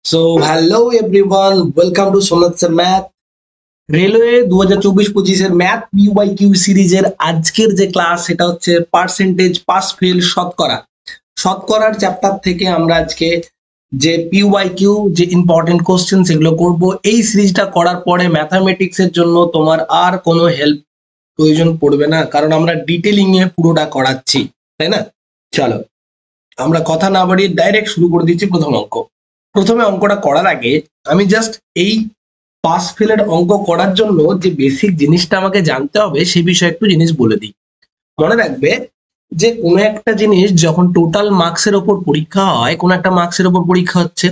So hello everyone, welcome to Sonat sir math. Railway 2024-25 এর math Piu by Q সিরিজের আজকের যে ক্লাস সেটা হচ্ছে পার্সেন্টেজ পাস ফেল শতকরা। শতকরার চ্যাপ্টার থেকে আমরা আজকে যে পিউ বাই কিউ যে ইম্পর্টেন্ট কোশ্চেন সেগুলো করব। এই সিরিজটা করার পরে ম্যাথামেটিক্স এর জন্য তোমার আর কোনো হেল্প প্রয়োজন পড়বে না, কারণ আমরা ডিটেলিং এ পুরোটা করাচ্ছি, তাই না? চলো আমরা কথা না বাড়িয়ে ডাইরেক্ট শুরু করে দিচ্ছি প্রথম অঙ্ক। প্রথমে অঙ্কটা করার আগে আমি জাস্ট এই পাস ফেলের অঙ্ক করার জন্য যে বেসিক জিনিসটা আমাকে জানতে হবে সে বিষয়ে একটু জিনিস বলে দিই। মনে রাখবে যে কোনো একটা জিনিস যখন টোটাল মার্কসের ওপর পরীক্ষা হয়, কোনো একটা মার্কসের ওপর পরীক্ষা হচ্ছে,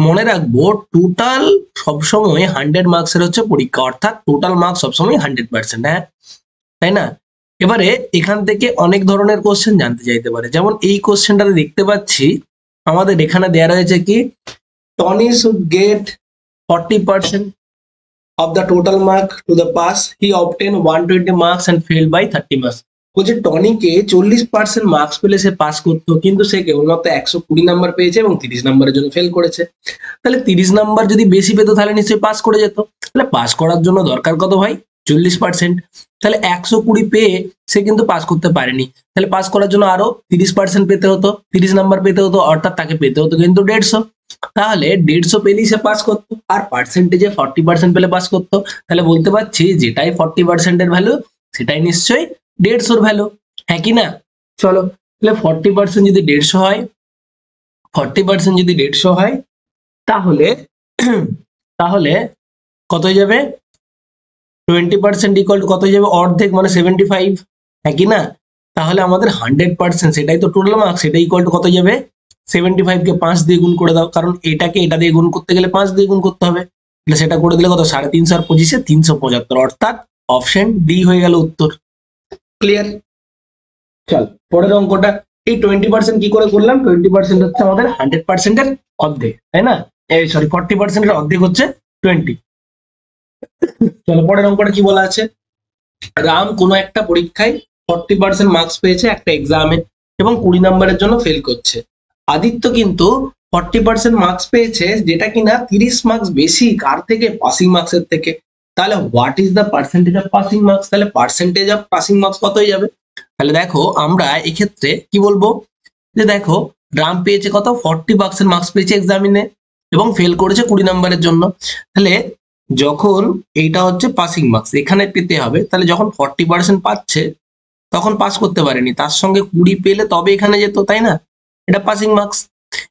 মনে রাখবো টোটাল সবসময় 100 মার্কসের হচ্ছে পরীক্ষা, অর্থাৎ টোটাল মার্কস সবসময় 100%, হ্যাঁ তাই না? এবারে এখান থেকে অনেক ধরনের কোশ্চেন জানতে চাইতে পারে, যেমন এই কোশ্চেনটাতে দেখতে পাচ্ছি আমাদের এখানে দেয়া রয়েছে কি Tony should get 40% of the total mark to the pass. He obtained 120 marks and failed by 30 marks. বলছে টনিকে 40% মার্কস পেলে সে পাস করতো, কিন্তু সে কেবলমাত্র 120 নাম্বার পেয়েছে এবং 30 নাম্বারের জন্য ফেল করেছে। তাহলে 30 নাম্বার যদি বেশি পেতো তাহলে নিশ্চয়ই পাস করে যেত। তাহলে পাস করার জন্য দরকার কত ভাই? 40%। তাহলে 120 পেয়ে সে কিন্তু পাস করতে পারেনি, তাহলে পাস করার জন্য আরো 30% পেতে হতো, 30 নাম্বার পেতে হতো, অর্থাৎ তাকে পেতে হতো কিন্তু 150। তাহলে 150 পেলেই সে পাস করতো, আর পার্সেন্টেজে 40% পেলে পাস করতো। তাহলে বলতে পারছি যেটাই 40% এর ভ্যালু সেটাই নিশ্চয়ই 150 ভ্যালু, হ্যাঁ কি না? চলো তাহলে 40% যদি 150 হয়, 40% যদি 150 হয় তাহলে তাহলে কত হয়ে যাবে? 20% ইকুয়াল টু কত হয়ে যাবে? অর্ধেক, মানে 75, হ্যাঁ কি না? তাহলে আমাদের 100%, সেটাই তো টোটাল মার্কস, সেটা ইকুয়াল টু কত হয়ে যাবে? 75 কে 5 দিয়ে গুণ করে দাও, কারণ এটাকে এটা দিয়ে গুণ করতে গেলে 5 দিয়ে গুণ করতে হবে। তাহলে সেটা করে দিলে কত? 350 আর 25-এ 375, অর্থাৎ অপশন ডি হয়ে গেল উত্তর। ক্লিয়ার? চল পরের অঙ্কটা। এই 20% কি করে করলাম? 20% হচ্ছে আমাদের 100% এর অর্ধেক, তাই না? এই সরি, 40% এর অর্ধেক হচ্ছে 20। চলো পরের অঙ্কটা কি বলা আছে। রাম কোনো একটা পরীক্ষায় 40% মার্কস পেয়েছে একটা এক্সামে এবং 20 নম্বরের জন্য ফেল করছে। আদিত্য কিন্তু 40% মার্কস পেয়েছে, যেটা কিনা 30 মার্কস বেশি কার থেকে? পাসিং মার্কসের থেকে। তাহলে what is the percentage of passing marks? তাহলে পার্সেন্টেজ অফ পাসিং মার্কস কত হয়ে যাবে? তাহলে দেখো আমরা এক্ষেত্রে কি বলবো, যে দেখো রাম পেয়েছে কত? 40% মার্কস পেয়েছে এক্সামিনে এবং ফেল করেছে 20 নম্বরের জন্য। তাহলে যখন এইটা হচ্ছে পাসিং মার্কস এখানে পেতে হবে, তাহলে যখন 40% পাচ্ছে তখন পাস করতে পারেনি, তার সঙ্গে 20 পেলে তবে এখানে যেত, তাই না? এটা পাসিং মার্কস।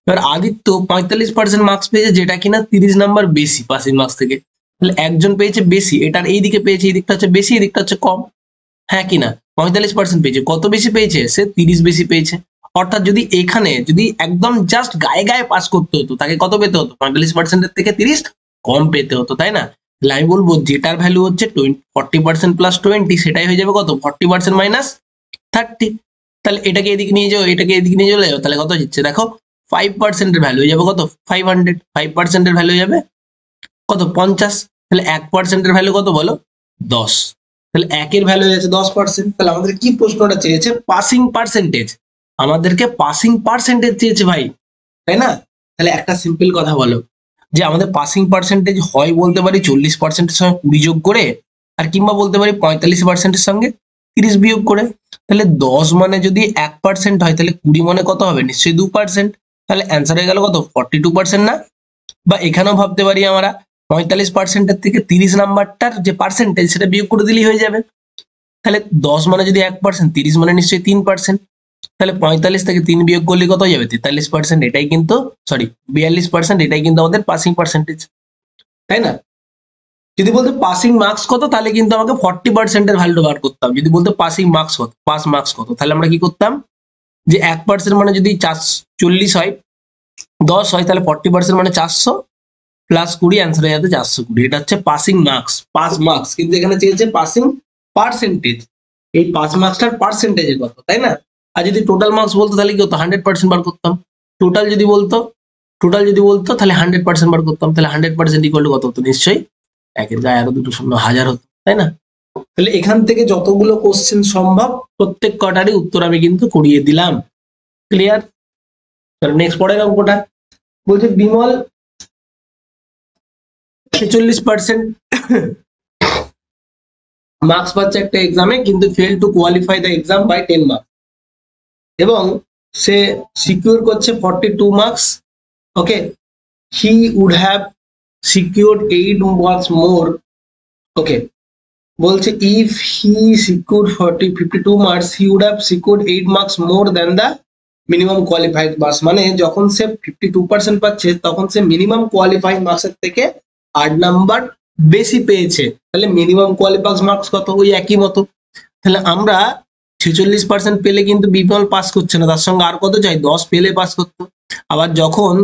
এবার আদিত্য 45% মার্কস পেয়েছে, যেটা কিনা 30 নাম্বার বেশি পাসিং মার্কস থেকে। তাহলে একজন পেয়েছে বেশি, এটার এই দিকে পেয়েছে, এই দিকটা হচ্ছে বেশি, এই দিকটা হচ্ছে কম, হ্যাঁ কিনা? 45% পেয়েছে, কত বেশি পেয়েছে? সে 30 বেশি পেয়েছে। অর্থাৎ যদি এখানে যদি একদম জাস্ট গায়ে গায়ে পাস করতে হতো, তাকে কত পেতে হতো? 45%-এর থেকে 30 কম পেতে হতো, তাই না? তাহলে আমি বলবো যেটার ভ্যালু হচ্ছে 40% প্লাস 20, সেটাই হয়ে যাবে কত? 40% মাইনাস 30। তাহলে এটাকে এদিকে নিয়ে যাও, এটাকে এদিকে নিয়ে চলে যাও, তাহলে কত হচ্ছে দেখো? 5% এর ভ্যালু হয়ে যাবে কত? 500। 5% এর ভ্যালু হয়ে যাবে কত? 50। তাহলে 1% এর ভ্যালু কত বলো? 10। তাহলে একের ভ্যালু হয়ে যাচ্ছে 10%। তাহলে আমাদের কি প্রশ্নটা চেয়েছে? Passing percentage. আমাদেরকে পাসিং পার্সেন্টেজ চেয়েছে ভাই, তাই না? তাহলে একটা সিম্পল কথা বলো, যে আমাদের পাসিং পার্সেন্টেজ হয় বলতে পারি 40%-এর সঙ্গে 20 যোগ করে, আর কিংবা বলতে পারি 45%-এর সঙ্গে 30 বিয়োগ করে। তাহলে 10 মানে যদি 1% হয়, তাহলে 20 মানে কত হবে? নিশ্চয়ই 2%। তাহলে অ্যান্সার হয়ে গেল কত? 42%, না? বা এখানেও ভাবতে পারি আমরা 45%-এর থেকে 30 নাম্বারটার যে পার্সেন্টেজ সেটা বিয়োগ করে দিলেই হয়ে যাবে। তাহলে 10 মানে যদি 1%, 30 মানে নিশ্চয়ই 3%। তাহলে 45 থেকে 3 বিয়োগ করলে কত হয়ে যাবে? 43%। এটাই কিন্তু, সরি 42%, এটাই কিন্তু আমাদের পাসিং পার্সেন্টেজ, তাই না? যদি বলতে পাসিং মার্কস কত, তাহলে কিন্তু আমাকে 40% এর ভ্যালু বার করতাম। যদি বলতে পাসিং মার্কস কত, পাস মার্কস কত, তাহলে আমরা কি করতাম, যে 1% মানে যদি 40 হয়, 10 হয়, তাহলে 40% মানে 400 প্লাস 20, অ্যান্সার হয়ে যাবে 420। এটা হচ্ছে পাসিং মার্কস, পাস মার্কস। কিন্তু এখানে চেয়েছে পাসিং পার্সেন্টেজ, এই পাস মার্কসটার পার্সেন্টেজের কথা, তাই না? আর যদি টোটাল মার্কস বলতো তাহলে কি হতো? 100% বার করতাম। টোটাল যদি বলতো, তাহলে 100% বার করতাম। তাহলে 100% ইকুয়াল টু কত হতো? নিশ্চয়ই একের গায়ে আরো দুটো শূন্য 1000 হতো, তাই না? তাহলে এখান থেকে যতগুলো কোশ্চেন সম্ভব প্রত্যেক কটারই উত্তর আমি কিন্তু করিয়ে দিলাম। ক্লিয়ার? নেক্সট পরের অঙ্কটা বলছে বিমল 46% মার্কস পাচ্ছে একটা এক্সামে, কিন্তু fail to qualify the exam by 10 marks, এবং সে সিকিউর করছে 42 marks. Okay, he would have secured 8 marks more. Okay, বলছে if he secured 52 marks he would have secured 8 marks more then the minimum qualified marks. মানে যখন সে 52% পাচ্ছে তখন সে minimum qualified মার্কসের থেকে 8 নাম্বার বেশি পেয়েছে। তাহলে মিনিমাম কোয়ালিফাইড মার্কস কত? ওই একই মতো। তাহলে আমরা 46% পেলে কিন্তু বিমল পাস করছে না, তার সঙ্গে আর কত চাই? 10 পেলে পাস করতো। আবার যখন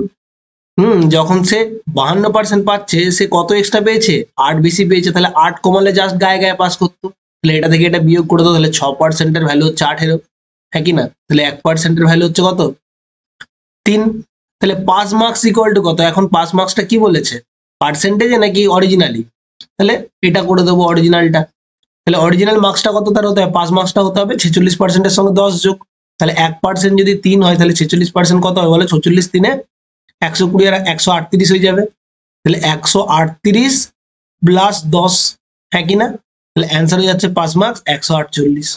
সে 52% পাচ্ছে, সে কত এক্সট্রা পেয়েছে? 8 বেশি পেয়েছে। তাহলে 8 কমালে জাস্ট গায়ে গায়ে পাস করতো। তাহলে এটা থেকে এটা বিয়োগ করে দাও, তাহলে 6%-এর ভ্যালু হচ্ছে 18, হ্যাঁ কি না? তাহলে 1%-এর ভ্যালু হচ্ছে কত? 3। তাহলে পাস মার্কস ইকুয়াল টু কত? এখন পাস মার্কসটা কি বলেছে? পার্সেন্টেজে নাকি অরিজিনালি? তাহলে এটা করে দেবো অরিজিনালটা। তাহলে অরিজিনাল মার্কসটা কত তার হতে হবে? পাস মার্কসটা হতে হবে 46%-এর সঙ্গে 10 যোগ। তাহলে 1% যদি 3 হয় তাহলে 46% কত হবে বলে? 46 3-এ 120 আর 138 হয়ে যাবে। তাহলে 138 প্লাস 10, হ্যাঁ কি না? তাহলে অ্যান্সার হয়ে যাচ্ছে পাস মার্কস 148।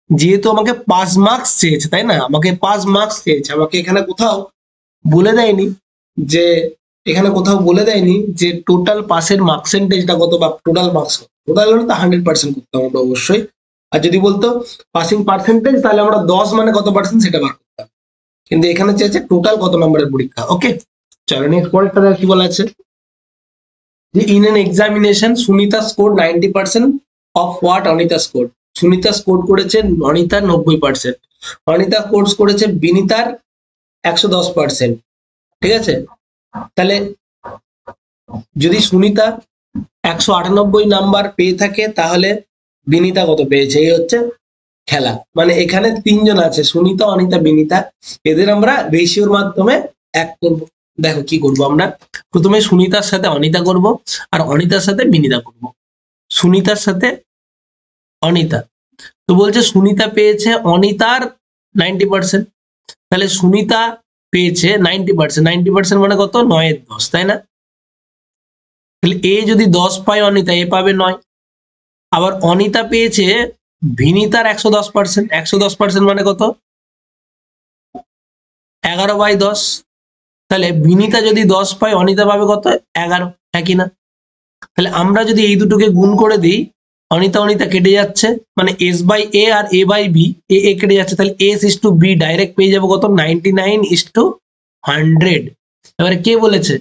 যেহেতু আমাকে পাস মার্কস চেয়েছে, তাই না? আমাকে পাস মার্কস চেয়েছে, আমাকে এখানে কোথাও বলে দেয়নি যে টোটাল পাসের পার্সেন্টেজটা কত বা টোটাল মার্কস। টোটাল হলে তো 100% করতাম আমরা অবশ্যই। আর যদি বলতো পাসিং পার্সেন্টেজ, তাহলে আমরা 10 মানে কত পার্সেন্ট সেটা বার করতাম। কিন্তু এখানে চেয়েছে টোটাল কত নম্বরের পরীক্ষা। ওকে, চলো নেক্সট পরেরটা কি বলা আছে? যে in an examination Sunita score 90% of what Anita score. Sunita score করেছে অনিতার 90%, অনিতা কোর্স করেছে বিনিতার 110%। ঠিক আছে, তাহলে যদি সুনিতা 198 নাম্বার পেয়ে থাকে তাহলে বিনিতা কত পেয়েছে? এই হচ্ছে খেলা। মানে এখানে 3 জন আছে, সুনিতা, অনিতা, বিনিতা। এদের আমরা রেশিওর মাধ্যমে এক করব। দেখো কি করব আমরা, প্রথমে সুনিতার সাথে অনিতা করব, আর অনিতার সাথে বিনিতা করব। সুনিতার সাথে অনিতা, তো বলছে সুনিতা পেয়েছে অনিতার 90%, তাহলে সুনিতা পেয়েছে 90%, 90% মানে কত? 9-10, তাই না? তাহলে এ যদি 10 পায় অনিতা, এ পাবে 9। আবার অনিতা পেয়েছে বিনিতার 110%, 110% মানে কত? 11/10। তাহলে বিনিতা যদি 10 পায়, অনিতা পাবে কত? 11, হ্যাঁ কি না? তাহলে আমরা যদি এই দুটোকে গুণ করে দিই, অনিতা অনিতা কেটে যাচ্ছে, মানে S/A আর A/B, এ কেটে যাচ্ছে, তাহলে S/B ডাইরেক্ট পেয়ে যাবো কত? 99:100। এবারে কে বলেছে?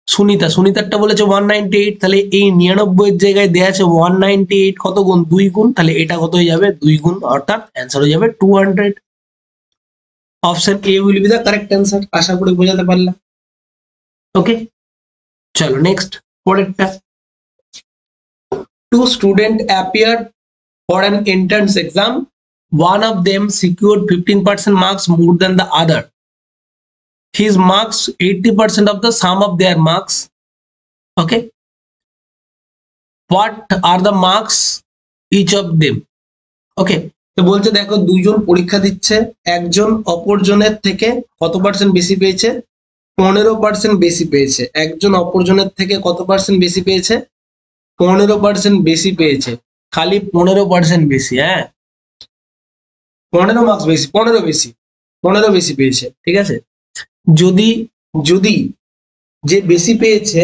সুনিতা। সুনিতারটা বলেছে 198, তাহলে এই 99 এর জায়গায় দেয়া আছে 198, কত গুণ? 2 গুণ। তাহলে এটা কত হয়ে যাবে? 2 গুণ, অর্থাৎ অ্যান্সার হয়ে যাবে 200। Option A will be the correct answer. আশা করি বোঝাতে পারলাম। ওকে, চলো নেক্সট পরেরটা। Two students appeared for an entrance exam. One of them secured 15% marks more than the other. His marks 80% of the sum of their marks. Okay. What are the marks each of them? Okay. তো বলছে দেখো, দুইজন পরীক্ষা দিচ্ছে, একজন অপরজনের থেকে কত percent বেশি পেয়েছে? 15% বেশি পেয়েছে। একজন অপরজনের থেকে কত পার্সেন্ট বেশি পেয়েছে? 15% বেশি পেয়েছে। খালি 15% বেশি, হ্যাঁ, 15 মার্কস বেশি, 15 বেশি পেয়েছে। ঠিক আছে, যদি যদি যে বেশি পেয়েছে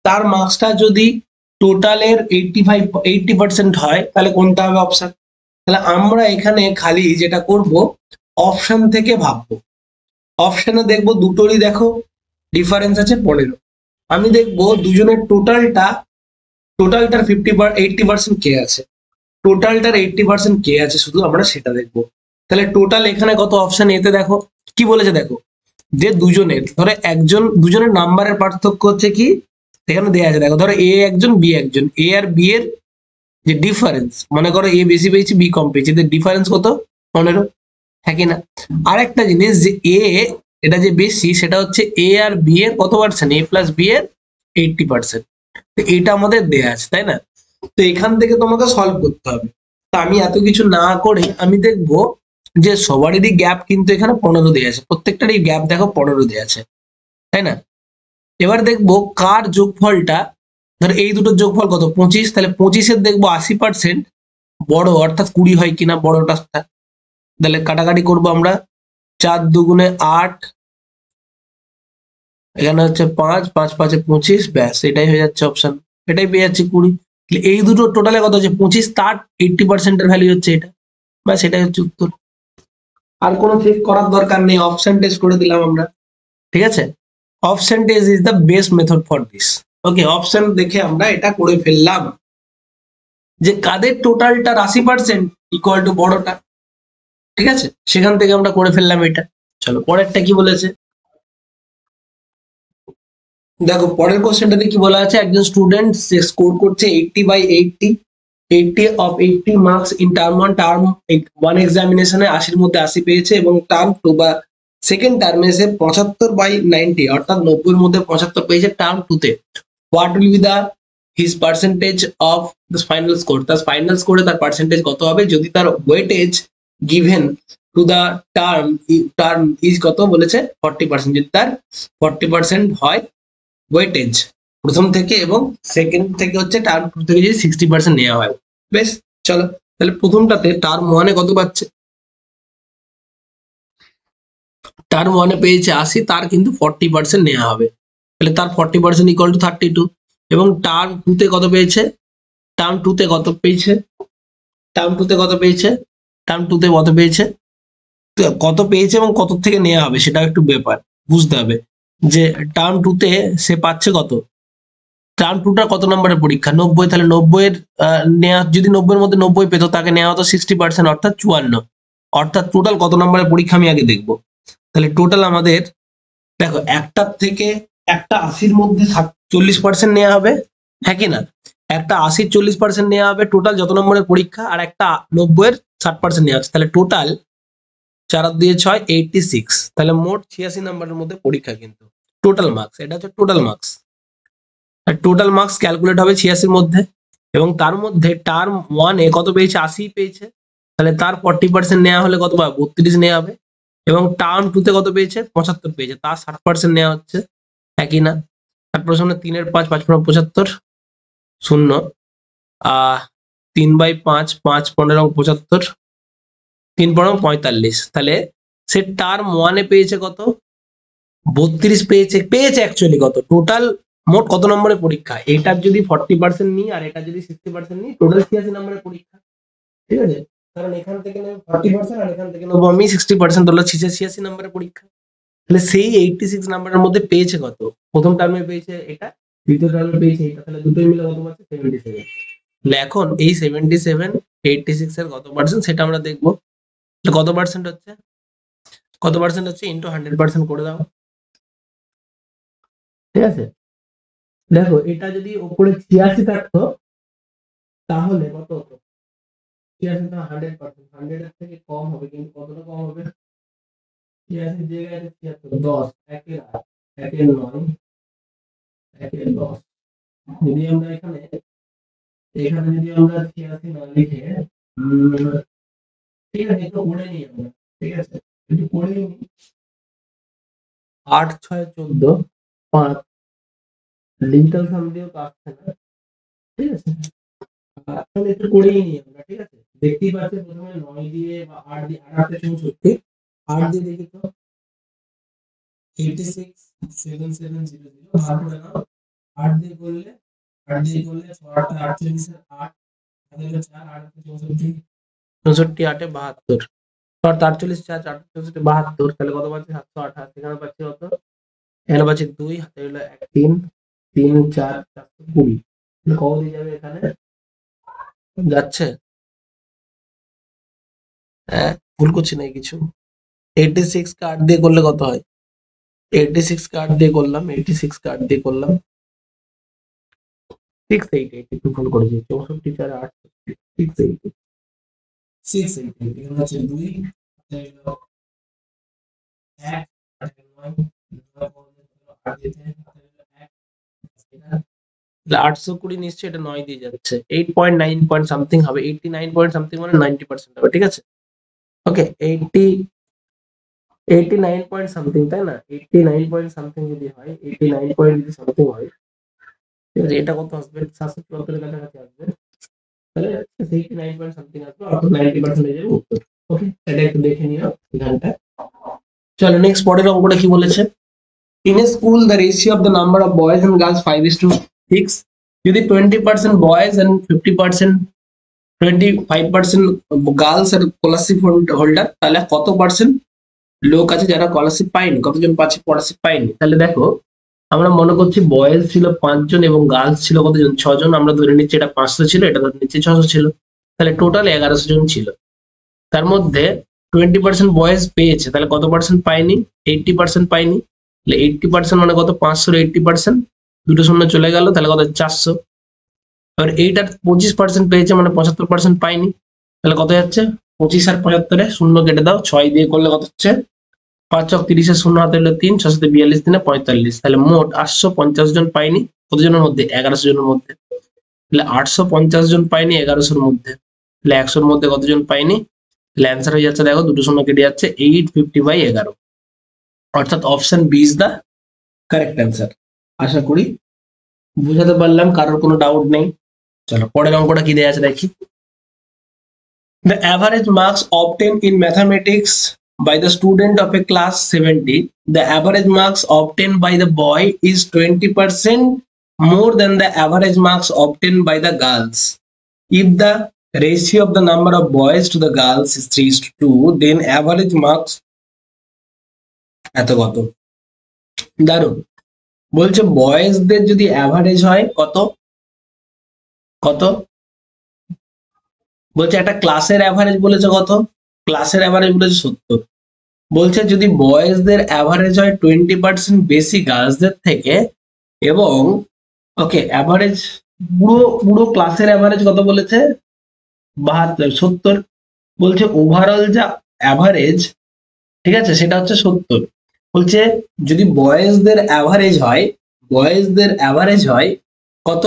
তার মার্কসটা যদি টোটালের 80% হয়, তাহলে কোনটা হবে অপশন? তাহলে আমরা এখানে খালি যেটা করব, অপশন থেকে ভাববো। অপশনে দেখবো দুটোরই দেখো ডিফারেন্স আছে 15। আমি দেখবো দুজনের টোটালটার 80% কে আছে, টোটালটার 80% কে আছে, শুধু আমরা সেটা দেখবো। তাহলে টোটাল এখানে কত? অপশন এতে দেখো কি বলেছে, দেখো যে দুজনের, ধরো দুজনের নাম্বারের পার্থক্য হচ্ছে কি এখানে দেয়া আছে। দেখো, ধরো এ একজন, বি একজন, এ আর বি এর যে ডিফারেন্স, মনে করো এ বেশি পেয়েছে, বি কম পেয়েছে, এদের ডিফারেন্স কত? 15, হ্যাঁ কি না? আরেকটা জিনিস, যে এটা যে বেশি, সেটা হচ্ছে এ আর বি এর কত পার্সেন্ট? এ প্লাস বি এর 80%। তো এটা আমাদের দেয়া আছে, তাই না? তো এখান থেকে তোমাকে সলভ করতে হবে। তো আমি এত কিছু না করে আমি দেখবো যে সবারই গ্যাপ কিন্তু এখানে 15 দেওয়া আছে, প্রত্যেকটারই গ্যাপ দেখো 15 দেওয়া আছে, তাই না? এবার দেখবো কার যোগফলটা ধর এই দুটোর যোগফল কত 25, তাহলে 25-এর দেখবো 80% বড়, অর্থাৎ 20 হয় কিনা বড়টা। তাহলে কাটাকাটি করবো আমরা, 4 দুগুণে 8, এখানে হচ্ছে 5, 5 5 25, ব্যাস এটাই হয়ে যাচ্ছে অপশন, এটাই পেয়ে যাচ্ছি 20। তাহলে এই দুটো টোটালে কত হচ্ছে 25, তার 80% এর ভ্যালু হচ্ছে এটা, ব্যাস এটাই হচ্ছে উত্তর। আর কোনো চেক করার দরকার নেই, অপশন টেস্ট করে দিলাম আমরা, ঠিক আছে। Option test is the best method for this. Okay, option দেখে আমরা এটা করে ফেললাম যে কাদের টোটালটা 80% ইকুয়াল টু বড়টা, ঠিক আছে, সেখান থেকে আমরা করে ফেললাম এটা। চলো পরেরটা কি বলেছে দেখো, পরের কোশ্চেনটাতে কি বলা আছে, একজন স্টুডেন্ট স্কোর করছে 80/80, 80 মার্কস ইন টার্ম 1, টার্ম 1 এক্সামিনেশনে 80-র মধ্যে 80 পেয়েছে, এবং টার্ম 2 বা সেকেন্ড টার্মে সে 75/90 অর্থাৎ 90-এর মধ্যে 75 পেয়েছে টার্ম 2 তে। What will be the his percentage of the final score, তার ফাইনাল স্কোরে তার পার্সেন্টেজ কত হবে যদি তার weightage given to the term term is কত বলেছে 40%, যদি তার 40% হয় ওয়েটেজ প্রথম থেকে, এবং সেকেন্ড থেকে হচ্ছে টার্ম 2 থেকে যদি 60% নেওয়া হয়। বেশ, চলো তাহলে প্রথমটাতে টার্ম 1-এ কত পাচ্ছে, টার্ম 1-এ পেয়েছে 80, তার কিন্তু 40% নেওয়া হবে, তাহলে তার 40% ইকুয়াল টু 32। এবং টার্ম 2-তে কত পেয়েছে, টার্ম 2-তে কত পেয়েছে, টার্ম 2-তে কত পেয়েছে, টার্ম 2-তে কত পেয়েছে, কত পেয়েছে এবং কত থেকে নেওয়া হবে সেটাও একটু ব্যাপার বুঝতে হবে, যে টার্ম 2-তে সে পাচ্ছে কত, টার্ম 2টা কত নম্বরের পরীক্ষা 90, তাহলে 90-এর নেওয়া, যদি 90-এর মধ্যে 90 পেতো তাকে নেওয়া হতো 60%, অর্থাৎ 54, অর্থাৎ টোটাল কত নম্বরের পরীক্ষা আমি আগে দেখবো। তাহলে টোটাল আমাদের দেখো, একটার থেকে একটা 80-র মধ্যে 40% নেওয়া হবে, হ্যাঁ কি না, একটা 80-র 40% নেওয়া হবে টোটাল যত নম্বরের পরীক্ষা, আর একটা 90-এর 60% নেওয়া হচ্ছে, তাহলে টোটাল 4 আর 2 6, 86, তাহলে মোট 86 নম্বরের মধ্যে পরীক্ষা, কিন্তু টোটাল মার্কস, এটা হচ্ছে total marks, total marks calculate হবে 86-র মধ্যে। এবং তার মধ্যে টার্ম 1-এ কত পেয়েছে, 80 পেয়েছে, তাহলে তার 40% নেওয়া হলে কত পাবে, 32 নেওয়া হবে। এবং টার্ম 2-তে কত পেয়েছে, 75 পেয়েছে, তার 60% নেওয়া হচ্ছে, একই না। তারপর সামনে 3-এর 5, 5 75, 0, 3/5, 5 15 75, 3 45, তাহলে সে টার্ম 1-এ পেয়েছে কত, 32 পেয়েছে, পেয়েছে অ্যাকচুয়ালি কত, টোটাল মোট কত নম্বরের পরীক্ষা, এটার যদি 40% নিই আর এটা যদি 60% নিই, টোটাল 86 নম্বরের পরীক্ষা, ঠিক আছে। কারণ এখান থেকে নেব 40% আর এখান থেকে নেবো আমি 60%, হলো 86 নম্বরের পরীক্ষা। তাহলে সেই 86 নাম্বারের মধ্যে পেয়েছে কত, প্রথম টার্মে পেয়েছে এটা, দ্বিতীয় টার্মে পেয়েছে এটা, তাহলে দুটোই মিলে কত পাচ্ছে 77। তাহলে এখন এই 77 86 এর কত পার্সেন্ট সেটা আমরা দেখবো, কত পার্সেন্ট হচ্ছে, কত পার্সেন্ট হচ্ছে ইন্টু 100% করে দাও, ঠিক আছে। দেখো এটা যদি উপরে 86 থাকতো তাহলে কত হতো, 86 তো 100%, 100 এর থেকে কম হবে, কিন্তু কতটা কম হবে, 86 জায়গায় 76, 10, 1-এর 8, 1-এর 9, 1-এর 10, যদি আমরা এখানে এখানে যদি আমরা 86 না লিখে, ঠিক আছে একটু করে নিই আমরা, ঠিক আছে একটু করে নিই, 8 6 14 5, ডিজিটাল সাম দিয়েও কাজ থাকে না, ঠিক আছে, তাহলে একটু করেই নিই আমরা, ঠিক আছে। দেখতেই পাচ্ছেন প্রথমে 9 দিয়ে বা 8 দিয়ে, 8 8 64, 8 দিয়ে দেখি তো 86 7700 ভাগ করে নাও, 8 দিয়ে করলে 8 দিয়ে করলে 6 8 48 এর 8, তাহলে 4 8 64, 64 8 72, আর 48 4 4 64 72, তাহলে কত পাচ্ছি 728, এখানে পাচ্ছি কত, এখানে পাচ্ছি 2, হাতে হলো 1 3 3 4 420, কত দিয়ে যাবে এখানে, যাচ্ছে, হ্যাঁ ভুল করছি না কিছু, 86 কে 8 দিয়ে করলে কত হয়, 86 কে 8 দিয়ে করলাম, 86 কে 8 দিয়ে করলাম 688, একটু ভুল করেছি, 64 4 8 688, 688, এখানে হচ্ছে 2, হাতে হলো 1, হাতে 9, 8 দিতে হাতে হলো 1, তাহলে 820 নিশ্চয়ই এটা 9 দিয়ে যাচ্ছে, 8.9 পয়েন্ট সামথিং হবে, 89 পয়েন্ট সামথিং মানে 90% হবে, ঠিক আছে। ওকে 89 পয়েন্ট সামথিং, তাই না, 89 পয়েন্ট সামথিং যদি হয়, 89 পয়েন্ট যদি সামথিং হয়, ঠিক আছে, এটা কত আসবে 774 এর কাছাকাছি আসবে, তাহলে 89 পয়েন্ট সামথিং আসবে, অর্থাৎ 90% এর উত্তর। ওকে, এটা একটু দেখে নিও এখানটা। চলো নেক্সট পরের অঙ্কটা কি বলেছে, in a school the ratio of the number of boys and girls 5:6, যদি 20% বয়েজ এন্ড 50% 25% গার্লস আর স্কলারশিপ হোল্ডার, তাহলে কত পার্সেন্ট লোক আছে যারা স্কলারশিপ পায়নি, কতজন পাচ্ছে স্কলারশিপ পায়নি। তাহলে দেখো আমরা মনে করছি বয়েজ ছিল 5 জন এবং গার্লস ছিল কতজন, 6 জন। আমরা ধরে নিচ্ছি এটা 500 ছিল, এটা ধরে নিচ্ছি 600 ছিল, তাহলে টোটাল 1100 জন ছিল। তার মধ্যে 20% বয়েজ পেয়েছে, তাহলে কত পার্সেন্ট পায়নি, 80% পায়নি। তাহলে 80% মানে কত, 500 80%, দুটো শূন্য চলে গেল, তাহলে কত 400। এবার এইটার 25% পেয়েছে মানে 75% পায়নি, তাহলে কত যাচ্ছে 25 আর 75-এ শূন্য কেটে দাও, 6 দিয়ে করলে কত হচ্ছে 5 × 30 শূন্য হাতে হলো 3, 6 × 42 দিনে 45, তাহলে মোট 850 জন পায়নি, কতজনের মধ্যে 1100 জনের মধ্যে। তাহলে 850 জন পায়নি 1100-র মধ্যে, তাহলে 100-র মধ্যে কতজন পায়নি, তাহলে অ্যান্সার হয়ে যাচ্ছে, দেখো দুটো শূন্য কেটে যাচ্ছে 850/11, অর্থাৎ option B is the correct answer. আশা করি বুঝাতে পারলাম, কারোর কোনো ডাউট নেই। চলো পরের অঙ্কটা কি দেয়া আছে দেখি। The average marks obtained in mathematics by the student of a class 70, the average marks obtained by the boy is 20% more than the average marks obtained by the girls. If the ratio of the number of boys to the girls is 3:2, then average marks এত কত। দারুন, বলছে বয়েজদের যদি average হয় কত কত, বলছে একটা ক্লাসের অ্যাভারেজ বলেছে কত, ক্লাসের অ্যাভারেজ বলেছে 70। বলছে যদি বয়েজদের অ্যাভারেজ হয় 20% বেশি গার্লসদের থেকে, এবং ওকে অ্যাভারেজ পুরো পুরো ক্লাসের অ্যাভারেজ কত বলেছে 72 70, বলছে ওভারঅল যা অ্যাভারেজ, ঠিক আছে, সেটা হচ্ছে 70। বলছে যদি বয়েজদের অ্যাভারেজ হয়, বয়েজদের অ্যাভারেজ হয় কত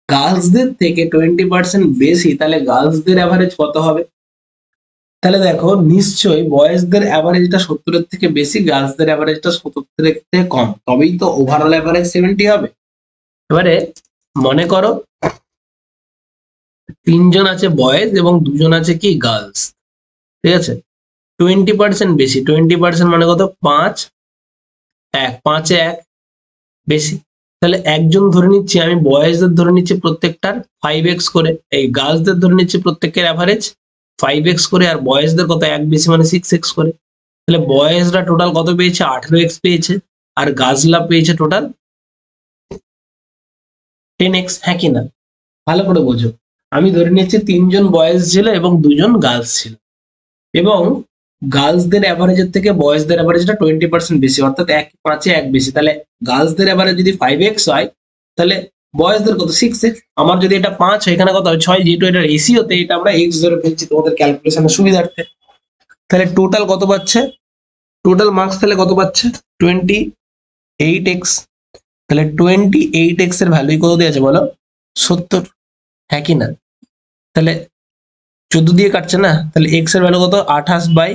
গার্লসদের থেকে 20% বেশি, তাহলে গার্লসদের অ্যাভারেজ কত হবে। তাহলে দেখো নিশ্চয়ই বয়েজদের অ্যাভারেজটা 70-এর থেকে বেশি, গার্লসদের অ্যাভারেজটা 70-এর থেকে কম, তবেই তো ওভারঅল অ্যাভারেজ 70 হবে। এবারে মনে করো 3 জন আছে বয়েজ এবং 2 জন আছে কি গার্লস, ঠিক আছে, 20% বেশি, 20% মানে কত 5 5-এ 1 বেশি, তাহলে একজন ধরে নিচ্ছি আমি, বয়েজদের ধরে নিচ্ছি প্রত্যেকটার 5x করে, এই গার্লসদের ধরে নিচ্ছি প্রত্যেকের অ্যাভারেজ 5x করে, আর বয়েজদের কত 1 বেশি মানে 6x করে। তাহলে বয়েজরা টোটাল কত পেয়েছে 18x পেয়েছে, আর গার্লসরা পেয়েছে টোটাল 10x, হ্যাঁ কি না, ভালো করে বোঝো। আমি ধরে নিচ্ছি 3 জন বয়েজ ছিল এবং 2 জন গার্লস ছিল, এবং গার্লসদের অ্যাভারেজের থেকে বয়েজদের অ্যাভারেজটা 20% বেশি, অর্থাৎ 5-এ 1 বেশি। তাহলে গার্লসদের অ্যাভারেজ যদি 5x হয়, তাহলে বয়েজদের কত 6x। আমার যদি এটা 5 হয়, এখানে কত হয় 6, যেহেতু এটা রেশিওতে এটা আমরা x ধরে ফেলছি তোমাদের ক্যালকুলেশনের সুবিধার্থে। তাহলে টোটাল কত পাচ্ছে, টোটাল মার্কস তাহলে কত পাচ্ছে 28x। তাহলে 28x এর ভ্যালু কত দিয়ে আছে বলো 70, হ্যাঁ কি না। তাহলে 14 দিয়ে কাটছে না, তাহলে x এর ভ্যালু কত 28,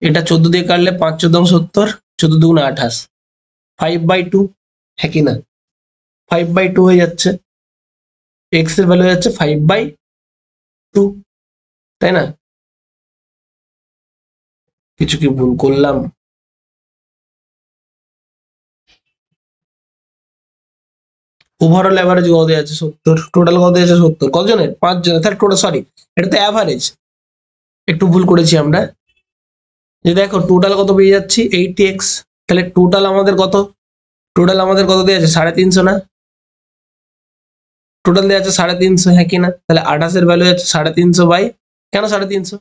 এটা 14 দিয়ে কাটলে 5 × 14 70, 14 × 2 = 28, 5/2, হ্যাঁ কি না, 5/2 হয়ে যাচ্ছে, x এর ভ্যালু হয়ে যাচ্ছে 5/2, তাই না। কিছু কি ভুল করলাম, ওভারঅল অ্যাভারেজ কত দেওয়া আছে 70, টোটাল কত দেওয়া আছে 70, কতজনের 5 জনের, তাহলে টোটাল সরি এটা তো অ্যাভারেজ, একটু ভুল করেছি আমরা। যে দেখো টোটাল কত পেয়ে যাচ্ছি 80x, তাহলে টোটাল আমাদের কত, টোটাল আমাদের কত দেওয়া আছে 350 না, টোটাল দেওয়া আছে 350, হ্যাঁ কিনা। তাহলে 28-এর ভ্যালু আছে 350 কেন 350,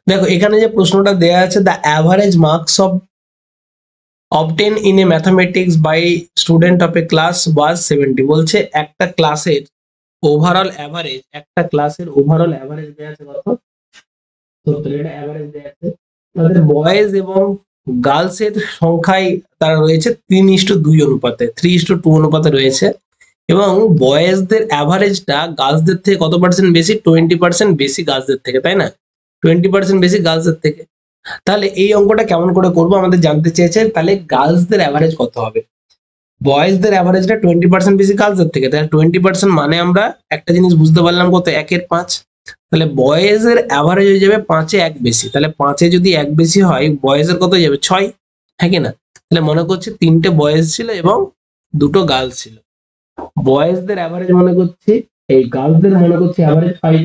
দেখো এখানে যে প্রশ্নটা দেয়া আছে, the average marks of obtained in a mathematics by student of a class was 70, বলছে একটা ক্লাসের ওভারঅল অ্যাভারেজ, একটা ক্লাসের ওভারঅল অ্যাভারেজ দেয়া আছে কত 70, এটা অ্যাভারেজ দেয়া আছে। তাদের বয়েজ এবং গার্লস এর সংখ্যায় তারা রয়েছে 3:2 অনুপাতে, 3:2 অনুপাতে রয়েছে, এবং বয়েজদের অ্যাভারেজটা গার্লসদের থেকে কত পার্সেন্ট বেশি, 20% বেশি গার্লসদের থেকে, তাই না, 20% বেশি গার্লসদের থেকে। তাহলে এই অঙ্কটা কেমন করে করব আমাদের জানতে চেয়েছে, তাহলে গার্লসদের অ্যাভারেজ কত হবে। বয়েজদের অ্যাভারেজটা 20% বেশি গার্লসদের থেকে, তাহলে 20% মানে আমরা একটা জিনিস বুঝতে পারলাম কত, 1/5। তাহলে বয়েজের অ্যাভারেজ হয়ে যাবে 5-1 বেশি, তাহলে 5-এ যদি 1 বেশি হয় বয়েজের কত হয়ে যাবে 6, হ্যাঁ কি না। তাহলে মনে করছি 3টে বয়েজ ছিল এবং 2টো গার্লস ছিল। বয়েজদের অ্যাভারেজ মনে করছি, এই গার্লসদের মনে করছি অ্যাভারেজ 5,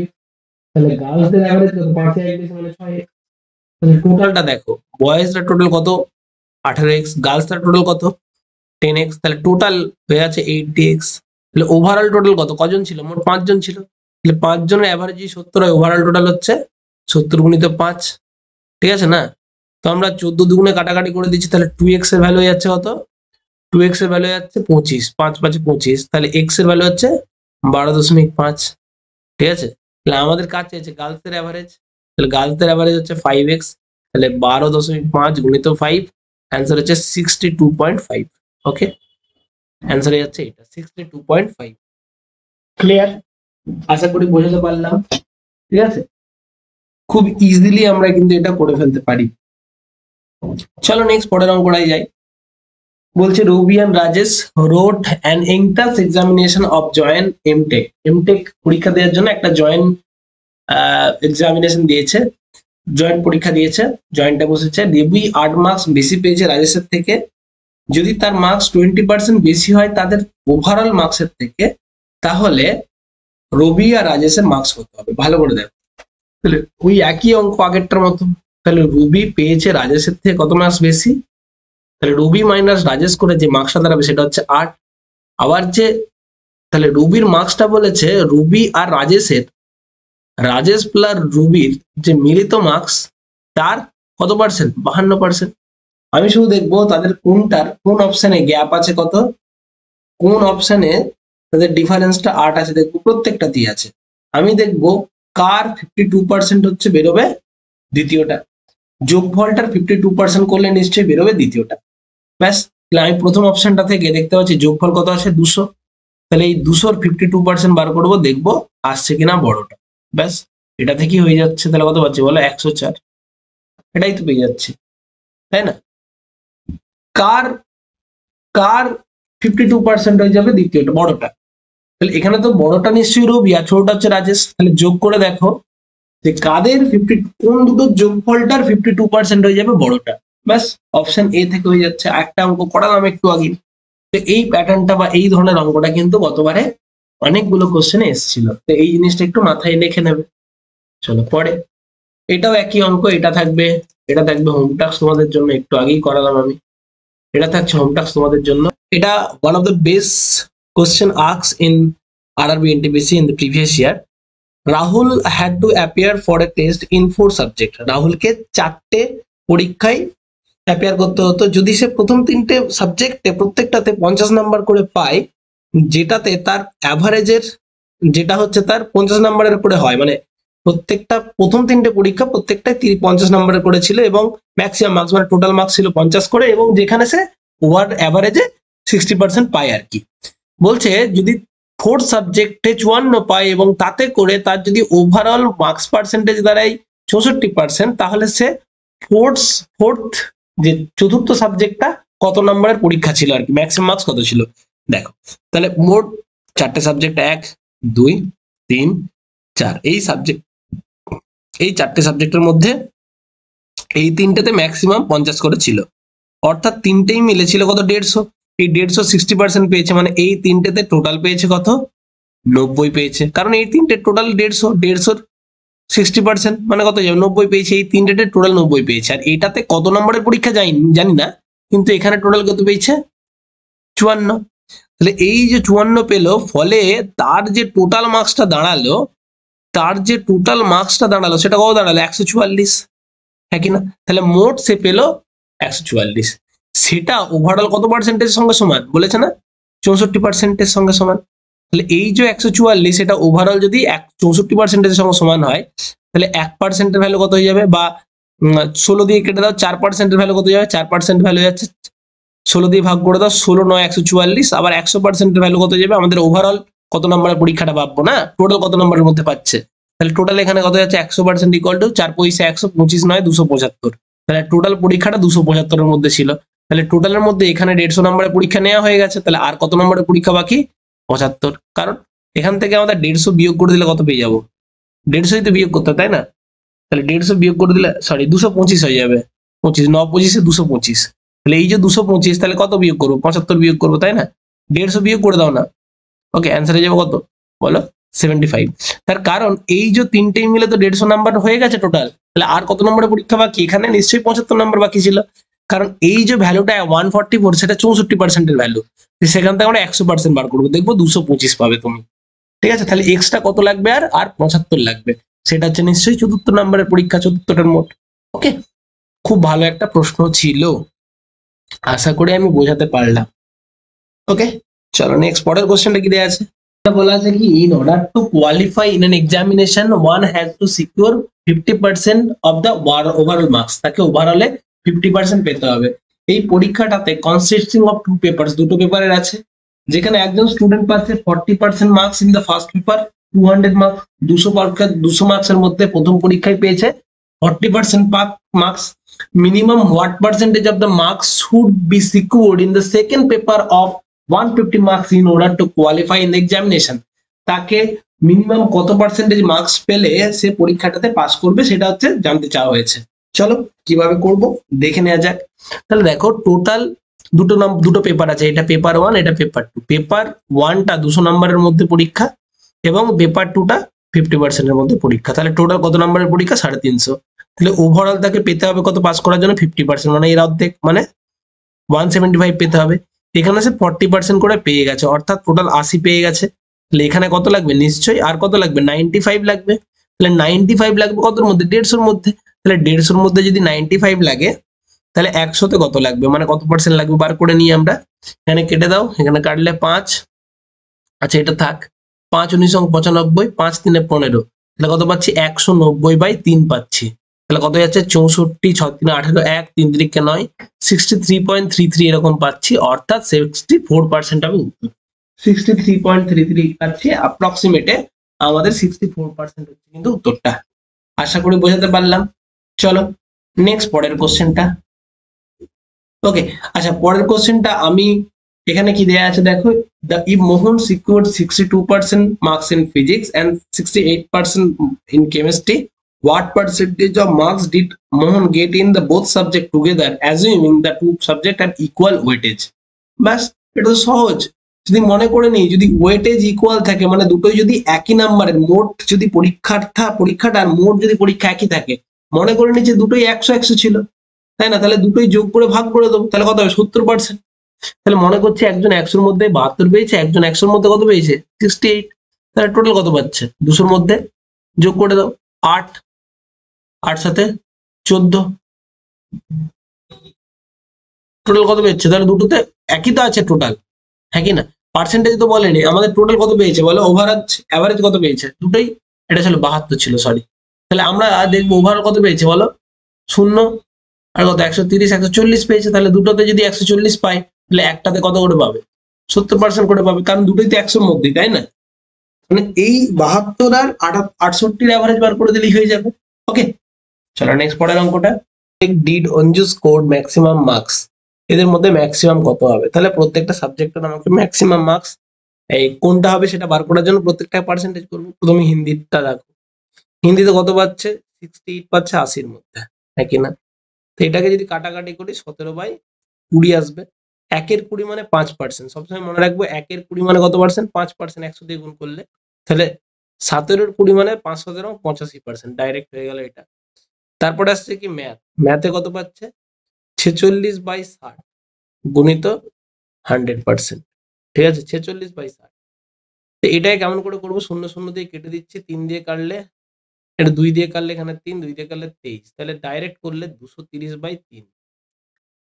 তাহলে গার্লসদের অ্যাভারেজ কত, 5-এ 1 বেশি মানে 6। তাহলে টোটালটা দেখো, বয়েজরা টোটাল কত 18x, গার্লসরা টোটাল কত 10x, তাহলে টোটাল হয়ে আছে 80x। তাহলে ওভারঅল টোটাল কত, কজন ছিল, মোট 5 জন ছিল, তাহলে 5 জনের অ্যাভারেজ 70 হয়, ওভারঅল টোটাল হচ্ছে 70 গুণিত 5, ঠিক আছে না। তো আমরা 14 দুগুণে কাটাকাটি করে দিচ্ছি, তাহলে 2x এর ভ্যালু হয়ে যাচ্ছে কত, 2x এর ভ্যালু হয়ে যাচ্ছে 25, 5×5 25, তাহলে x এর ভ্যালু হচ্ছে 12.5, ঠিক আছে। তাহলে আমাদের কাছে আছে গার্লসের অ্যাভারেজ, তাহলে গার্লসদের অ্যাভারেজ হচ্ছে 5x, তাহলে 12.5 গুণিত 5, অ্যান্সার হচ্ছে 62.5। ওকে, অ্যান্সার হয়ে যাচ্ছে এটা 62.5। ক্লিয়ার, আশা করি বোঝাতে পারলাম, ঠিক আছে। খুব ইজিলি আমরা কিন্তু এটা করে ফেলতে পারি। চলো নেক্সট পরের অঙ্কটাই যাই। বলছে রবি and Rajesh wrote an entrance examination of joint MTech। MTech পরীক্ষা দেওয়ার জন্য একটা জয়েন্ট এক্সামিনেশন দিয়েছে, জয়েন্ট পরীক্ষা দিয়েছে, জয়েন্টে বসেছে। রবি 8 মার্কস বেশি পেয়েছে রাজেশের থেকে, যদি তার মার্কস 20% বেশি হয় তাদের ওভারঅল মার্কসের থেকে, তাহলে রবি আর রাজেশের মার্কস কত হবে। ভালো করে দেখো, তাহলে ওই একই অঙ্ক আগেরটার মতো। তাহলে রবি পেয়েছে রাজেশের থেকে কত মার্কস বেশি, তাহলে রবি মাইনাস রাজেশ করে যে মার্কসটা দাঁড়াবে সেটা হচ্ছে 8। আবার যে তাহলে রবির মার্কসটা বলেছে রবি আর রাজেশের, রাজেশ প্লাস রবির যে মিলিত মার্কস তার কত পার্সেন্ট, 52%। আমি শুধু দেখবো তাদের কোনটার কোন অপশনে গ্যাপ আছে কত, কোন অপশনে তাদের ডিফারেন্সটা 8 আছে, দেখবো প্রত্যেকটাতেই আছে। আমি দেখবো কার 52% হচ্ছে বেরোবে দ্বিতীয়টা, যোগফলটার 52% করলে নিশ্চয়ই বেরোবে দ্বিতীয়টা। ব্যাস, তাহলে আমি প্রথম অপশনটা থেকে দেখতে পাচ্ছি যোগফল কত আসে 200, তাহলে এই 200-র 52% বার করবো, দেখবো আসছে কিনা বড়টা। ব্যাস, এটা থেকেই হয়ে যাচ্ছে। তাহলে কত পাচ্ছি বলো, 104। এটাই তো পেয়ে যাচ্ছি, তাই না। কার কার 52% হয়ে যাবে দ্বিতীয়টা বড়টা, তাহলে এখানে তো বড়টা নিশ্চয়ই রবি আর ছোটটা হচ্ছে রাজেশ। তাহলে যোগ করে দেখো যে কাদের কোন দুটো যোগফলটার 52% হয়ে যাবে বড়টা। ব্যাস, অপশন এ থেকে হয়ে যাচ্ছে। একটা অঙ্ক করালাম একটু আগে, তো এই প্যাটার্নটা বা এই ধরনের অঙ্কটা কিন্তু গতবারে অনেকগুলো কোশ্চেনে এসেছিল, তো এই জিনিসটা একটু মাথায় রেখে নেবে। চলো পরে, এটাও একই অঙ্ক, এটা থাকবে হোম টাস্ক তোমাদের জন্য, একটু আগেই করালাম আমি। এটা থাকছে হোম টাস্ক তোমাদের জন্য। এটা one of the best question asked in RRB NTPC in the previous year. Rahul had to appear for a test in 4 subject। রাহুলকে 4টে পরীক্ষায় অ্যাপিয়ার করতে হতো। যদি সে প্রথম 3টে সাবজেক্টে প্রত্যেকটাতে 50 নাম্বার করে পায়, যেটাতে তার অ্যাভারেজের যেটা হচ্ছে তার 50 নাম্বারের করে হয়, মানে প্রত্যেকটা প্রথম 3টে পরীক্ষা প্রত্যেকটাই 50 নাম্বারের করে ছিল এবং ম্যাক্সিমাম মার্কস মানে টোটাল মার্কস ছিল 50 করে, এবং যেখানে সে ওভার অ্যাভারেজে 60% পায় আর কি। বলছে যদি 4 সাবজেক্টে 54 পায় এবং তাতে করে তার যদি ওভারঅল মার্কস পার্সেন্টেজ দাঁড়ায় 64%, তাহলে সে ফোর্থ যে চতুর্থ সাবজেক্টটা কত নম্বরের পরীক্ষা ছিল আর কি, ম্যাক্সিমাম মার্কস কত ছিল। দেখো তাহলে মোট 4টে সাবজেক্ট, 1 2 3 4, এই 4টে সাবজেক্টের মধ্যে এই 3টেতে ম্যাক্সিমাম 50 করে ছিল, অর্থাৎ 3টেই মিলেছিল কত 150। এই 150 60% পেয়েছে, মানে এই 3টেতে টোটাল পেয়েছে কত 90 পেয়েছে, কারণ এই 3টে টোটাল 150-150-র 60% মানে কত যাবে 90 পেয়েছে। এই 3টেতে টোটাল 90 পেয়েছে, আর এটাতে কত নম্বরের পরীক্ষা জানি না, কিন্তু এখানে টোটাল কত পেয়েছে 54। তাহলে এই যে 54 পেলো, ফলে তার যে টোটাল মার্কসটা দাঁড়ালো সেটা কত দাঁড়ালো 144, হ্যাঁ কিনা। তাহলে মোট সে পেলো 144, সেটা ওভারঅল কত পার্সেন্টেজের সঙ্গে সমান বলেছে না, 64%-এর সঙ্গে সমান। তাহলে এই যে 144 এটা ওভারঅল যদি 64%-এর সঙ্গে সমান হয়, তাহলে 1%-এর ভ্যালু কত হয়ে যাবে, বা 16 দিয়ে কেটে দাও 4%-এর ভ্যালু কত যাবে, 4% ভ্যালু যাচ্ছে 16 দিয়ে ভাগ করে দাও, 16 9 144, আবার 100%-এর ভ্যালু কত যাবে, আমাদের ওভারঅল কত নম্বরের পরীক্ষাটা পাবো না, টোটাল কত নম্বরের মধ্যে পাচ্ছে। তাহলে টোটাল এখানে কত যাচ্ছে 100% ইকুয়াল টু 4 পয়সা 100, 25 9 275, তাহলে টোটাল পরীক্ষাটা 275-এর মধ্যে ছিল। তাহলে টোটালের মধ্যে এখানে 150 নম্বরের পরীক্ষা নেওয়া হয়ে গেছে, তাহলে আর কত নম্বরের পরীক্ষা বাকি? 75। কারণ এখান থেকে আমাদের 150 বিয়োগ করে দিলে কত পেয়ে যাবো? 150ই তো বিয়োগ করতে হয়, তাই না? তাহলে 150 বিয়োগ করে দিলে 225 হয়ে যাবে। 25 9 25 225। তাহলে এই যে 225, তাহলে কত বিয়োগ করবো? 75 বিয়োগ করবো, তাই না? 150 বিয়োগ করে দাও না। ওকে, অ্যান্সার হয়ে যাবে কত বলো? 75। তার কারণ এই যে তিনটেই মিলে তো 150 নাম্বার হয়ে গেছে টোটাল। তাহলে আর কত নম্বরের পরীক্ষা বাকি? এখানে নিশ্চয়ই 75 নাম্বার বাকি ছিল। কারণ এই যে ভ্যালুটা 144, সেটা 64%-এর ভ্যালু। সেখান থেকে আমরা 100% বার করবো, দেখবো 225 পাবে তুমি। ঠিক আছে, তাহলে এক্সট্রা কত লাগবে? আর 75 লাগবে। সেটা হচ্ছে নিশ্চয়ই চতুর্থ নাম্বারের পরীক্ষা, চতুর্থটার মোট। ওকে, খুব ভালো একটা প্রশ্ন ছিল, আশা করি আমি বোঝাতে পারলাম। ওকে, চলো নেক্সট পরের কোশ্চেনটা কি দেয়া আছে? বলা আছে কি, in order to qualify in an examination one has to secure 50% of the overall marks. তাকে ওভারঅলে 50% পেতে হবে। এই পরীক্ষাটাতে কনসিস্টিং অফ টু পেপারস, দুটো পেপারের আছে, যেখানে একজন স্টুডেন্ট পাচ্ছে 40% marks in the first paper, 200 marks, 200 মার্কসের মধ্যে প্রথম পরীক্ষায় পেয়েছে 40% marks. Minimum what percentage of the marks should be secured in the second paper of 150 marks in order to qualify in examination. তাকে মিনিমাম কত পার্সেন্টেজ মার্কস পেলে সে পরীক্ষাটাতে pass করবে, সেটা হচ্ছে জানতে চাওয়া হয়েছে। চলো কিভাবে করব দেখে নেওয়া যাক। তাহলে দেখো, টোটাল দুটো পেপার আছে, এটা পেপার 1, এটা পেপার 2। পেপার 1টা 200 নম্বরের মধ্যে পরীক্ষা এবং পেপার 2টা 50%-এর মধ্যে পরীক্ষা। তাহলে টোটাল কত নম্বরের পরীক্ষা? 350। তাহলে ওভারঅল তাকে পেতে হবে কত পাস করার জন্য? 50%, মানে এর অর্ধেক, মানে 175 পেতে হবে। এখানে সে 40% করে পেয়ে গেছে, অর্থাৎ টোটাল 80 পেয়ে গেছে। তাহলে এখানে কত লাগবে? নিশ্চয়ই আর কত লাগবে? 95 লাগবে। তাহলে 95 লাগবে কতর মধ্যে? 150-র মধ্যে। তাহলে 150-র মধ্যে যদি 95 লাগে, তাহলে 100-তে কত লাগবে, মানে কত পার্সেন্ট লাগবে বার করে নিই আমরা। এখানে কেটে দাও, এখানে কাটলে 5, আচ্ছা এটা থাক, 5 19 95, 5 3 15, তাহলে কত পাচ্ছি? 190/3 পাচ্ছি। তাহলে কত যাচ্ছে? 64, 6 3 18, 1 3 3 9, 63.33 এরকম পাচ্ছি, অর্থাৎ 64% আমি উত্তর। 63.33 পাচ্ছি অ্যাপ্রক্সিমেটে, আমাদের 64% হচ্ছে কিন্তু উত্তরটা। আশা করি বোঝাতে পারলাম। চলো নেক্সট পরের কোশ্চেনটা। ওকে, আচ্ছা পরের কোশ্চেনটা আমি এখানে কি দেয়া আছে দেখো, the if Mohan secured 62% marks in physics and 68% in chemistry, what percentage of marks did Mohan get in the both subject together, assuming the two subject have equal weightage? ব্যাস, এটা তো সহজ। যদি মনে করে নিই, যদি ওয়েটেজ ইকুয়াল থাকে, মানে দুটোই যদি একই নাম্বারের, মোট যদি পরীক্ষাটা আর মোট যদি পরীক্ষা একই থাকে, মনে করে নিই যে দুটোই 100 ছিল, তাই না? তাহলে দুটোই যোগ করে ভাগ করে দেবো, তাহলে কত হবে? 70%। তাহলে মনে করছি একজন 100-র মধ্যে 72 পেয়েছে, একজন 100-র মধ্যে কত পেয়েছে? 68। তাহলে টোটাল কত পাচ্ছে? 200-র মধ্যে যোগ করে দাও, 8, 8 সাথে 14, টোটাল কত পেয়েছে? তাহলে দুটোতে একই তো আছে টোটাল, হ্যাঁ কি না? পার্সেন্টেজ তো বলেনি আমাদের, টোটাল কত পেয়েছে বলো? অ্যাভারেজ কত পেয়েছে? দুটোই, এটা ছিল 72 ছিল, সরি। তাহলে আমরা দেখবো ওভারঅল কত পেয়েছে বলো? 0 আর কত? 130 140 পেয়েছে। তাহলে দুটোতে যদি 140 পাই, তাহলে একটাতে কত করে পাবে? 70% করে পাবে, কারণ দুটোই তো 100-র মধ্যেই, তাই না? মানে এই 72 আর 68-র অ্যাভারেজ বার করে দিলেই হয়ে যাবে। ওকে, চলো নেক্সট পরের অঙ্কটা। Did Anju score maximum marks, এদের মধ্যে ম্যাক্সিমাম কত হবে? তাহলে প্রত্যেকটা সাবজেক্টের আমাকে ম্যাক্সিমাম মার্কস এই কোনটা হবে সেটা বার করার জন্য প্রত্যেকটা পার্সেন্টেজ করবো। প্রথমে হিন্দিটা দেখো, হিন্দিতে কত পাচ্ছে? 68 পাচ্ছে 80-র মধ্যে, হ্যাঁ কি না? তো এটাকে যদি কাটাকাটি করি, 17/20 আসবে। 1-এর 20 মানে 5%। সবসময় মনে রাখবো 1-এর 20 মানে কত পার্সেন্ট? 5%। 100 দিয়ে গুণ করলে, তাহলে 17-এর 20 মানে 5 17 85%, ডাইরেক্ট হয়ে গেল এটা। তারপরে আসছে কি ম্যাথে কত পাচ্ছে? 46/60 গুণিত 100%, ঠিক আছে? 46/60। তো এটাই কেমন করে করবো? 0 0 দিয়ে কেটে দিচ্ছি, 3 দিয়ে কাটলে, এটা 2 দিয়ে কাটলে, এখানে 3, 2 দিয়ে কাটলে 23, তাহলে ডাইরেক্ট করলে 230/3।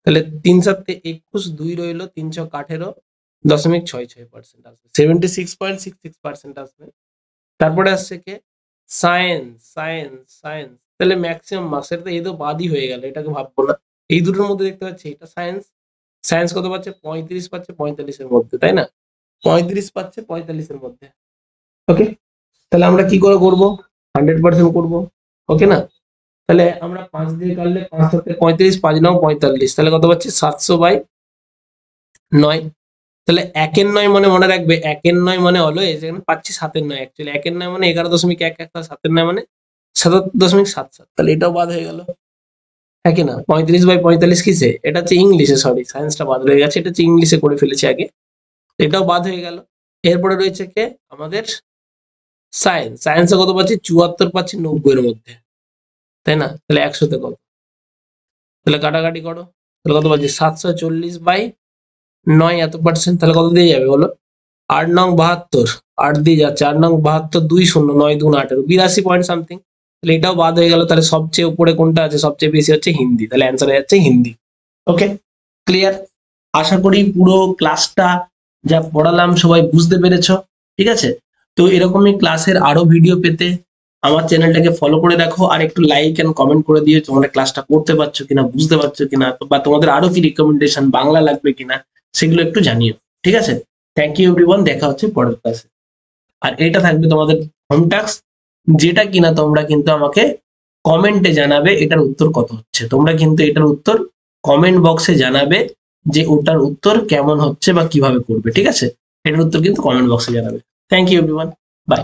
তাহলে 3 7 21, 2 রইলো, 3 6 18.66% আসবে, 76.66% আসবে। তারপরে আসছে কি সায়েন্স। তাহলে ম্যাক্সিমাম মার্কস, এটা তো এই তো বাদই হয়ে গেল, এটাকে ভাববো না। এই দুটোর মধ্যে দেখতে পাচ্ছি এটা সায়েন্স কত পাচ্ছে? 35 পাচ্ছে 45-এর মধ্যে, তাই না? 35 পাচ্ছে 45-এর মধ্যে। ওকে, তাহলে আমরা কি করে করবো? 100% করবো, ওকে না? তাহলে আমরা 5 দিয়ে কাটলে 5 7 35, 5 9 45, তাহলে কত পাচ্ছি 700/9। তাহলে 1-এর 9 মানে মনে রাখবে 1-এর 9 মানে অলওয়েজ এখানে পাচ্ছি 7-এর 9, অ্যাকচুয়ালি 1-এর 9 মানে 11.11, 7-এর 9 মানে 77.77, তাহলে এটাও বাদ হয়ে গেল। হ্যাঁ কি না? 35/45 কিসে? এটা হচ্ছে ইংলিশে, সরি সায়েন্সটা বাদ হয়ে গেছে, এটা হচ্ছে ইংলিশে করে ফেলেছি আগে, এটাও বাদ হয়ে গেল। এরপরে রয়েছে কে আমাদের সায়েন্স, সায়েন্সে কত পাচ্ছি 74 পাচ্ছি 90-এর মধ্যে, তাই না? তাহলে 100-তে কত? তাহলে কাটাকাটি করো, তাহলে কত পাচ্ছি 740/9, এত পার্সেন্ট, তাহলে কত দিয়ে যাবে বলো? 8-9-72, 8 দিয়ে যাচ্ছে, 8-9-72, 2 0 9 2 18, 82 পয়েন্ট সামথিং। তাহলে এটাও বাদ হয়ে গেল। তাহলে সবচেয়ে উপরে কোনটা আছে? সবচেয়ে বেশি হচ্ছে হিন্দি, তাহলে অ্যান্সার হয়ে যাচ্ছে হিন্দি। ওকে, ক্লিয়ার? আশা করি পুরো ক্লাসটা যা পড়ালাম সবাই বুঝতে পেরেছো, ঠিক আছে? তো এরকমই ক্লাসের আরো ভিডিও পেতে আমার চ্যানেলটাকে ফলো করে রাখো, আর একটু লাইক এন্ড কমেন্ট করে দিও তোমরা ক্লাসটা করতে পারছো কিনা, বুঝতে পারছো কিনা, বা তোমাদের আরো কি রিকমেন্ডেশন বাংলা লাগবে কিনা সেগুলো একটু জানিও, ঠিক আছে? থ্যাংক ইউ এভরিওয়ান, দেখা হচ্ছে পরের ক্লাসে। আর এটা থাকবে তোমাদের হোম টাস্ক, যেটা কিনা তোমরা কিন্তু আমাকে কমেন্টে জানাবে এটার উত্তর কত হচ্ছে। তোমরা কিন্তু এটার উত্তর কমেন্ট বক্সে জানাবে যে ওটার উত্তর কেমন হচ্ছে বা কিভাবে করবে, ঠিক আছে? এটার উত্তর কিন্তু কমেন্ট বক্সে জানাবে। Thank you everyone, by.